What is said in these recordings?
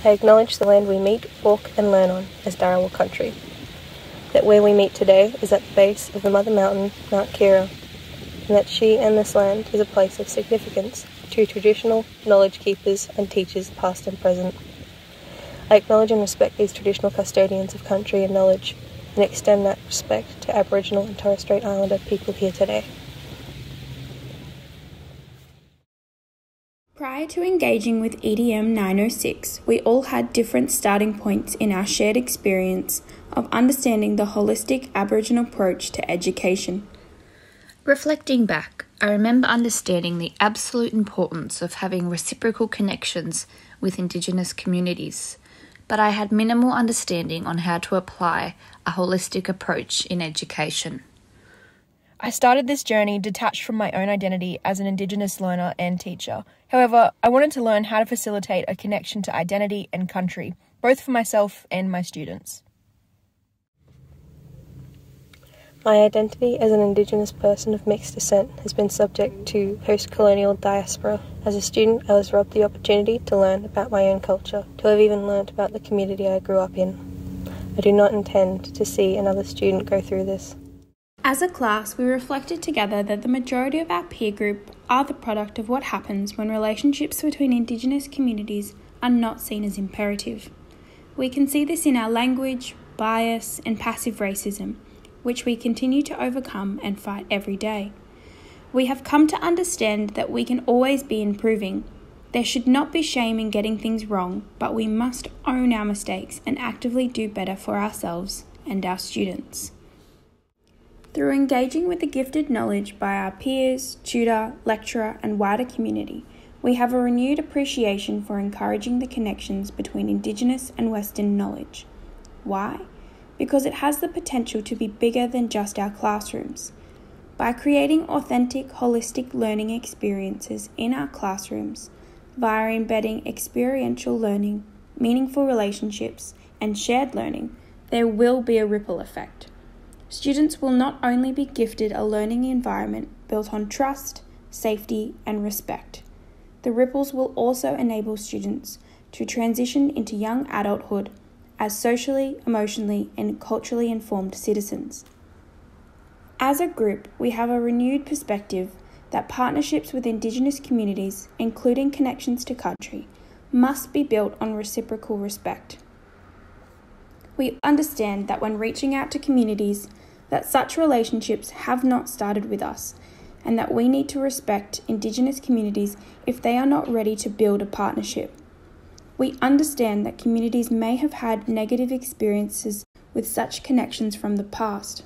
I acknowledge the land we meet, walk and learn on as Dharawal country. That where we meet today is at the base of the Mother Mountain, Mount Kira, and that she and this land is a place of significance to traditional knowledge keepers and teachers past and present. I acknowledge and respect these traditional custodians of country and knowledge, and extend that respect to Aboriginal and Torres Strait Islander people here today. Prior to engaging with EDM906, we all had different starting points in our shared experience of understanding the holistic Aboriginal approach to education. Reflecting back, I remember understanding the absolute importance of having reciprocal connections with Indigenous communities, but I had minimal understanding on how to apply a holistic approach in education. I started this journey detached from my own identity as an Indigenous learner and teacher. However, I wanted to learn how to facilitate a connection to identity and country, both for myself and my students. My identity as an Indigenous person of mixed descent has been subject to post-colonial diaspora. As a student, I was robbed the opportunity to learn about my own culture, to have even learnt about the community I grew up in. I do not intend to see another student go through this. As a class, we reflected together that the majority of our peer group are the product of what happens when relationships between Indigenous communities are not seen as imperative. We can see this in our language, bias, and passive racism, which we continue to overcome and fight every day. We have come to understand that we can always be improving. There should not be shame in getting things wrong, but we must own our mistakes and actively do better for ourselves and our students. Through engaging with the gifted knowledge by our peers, tutor, lecturer, and wider community, we have a renewed appreciation for encouraging the connections between Indigenous and Western knowledge. Why? Because it has the potential to be bigger than just our classrooms. By creating authentic, holistic learning experiences in our classrooms, via embedding experiential learning, meaningful relationships, and shared learning, there will be a ripple effect. Students will not only be gifted a learning environment built on trust, safety, and respect. The ripples will also enable students to transition into young adulthood as socially, emotionally, and culturally informed citizens. As a group, we have a renewed perspective that partnerships with Indigenous communities, including connections to country, must be built on reciprocal respect. We understand that when reaching out to communities, that such relationships have not started with us, and that we need to respect Indigenous communities if they are not ready to build a partnership. We understand that communities may have had negative experiences with such connections from the past.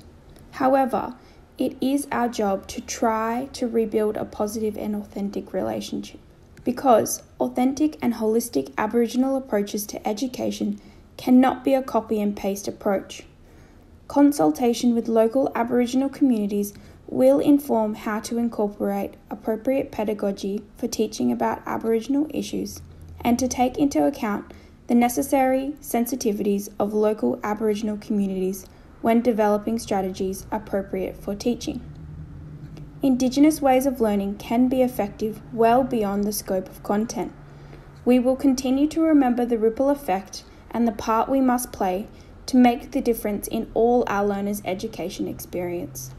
However, it is our job to try to rebuild a positive and authentic relationship, because authentic and holistic Aboriginal approaches to education cannot be a copy and paste approach. Consultation with local Aboriginal communities will inform how to incorporate appropriate pedagogy for teaching about Aboriginal issues and to take into account the necessary sensitivities of local Aboriginal communities when developing strategies appropriate for teaching. Indigenous ways of learning can be effective well beyond the scope of content. We will continue to remember the ripple effect and the part we must play to make the difference in all our learners' education experience.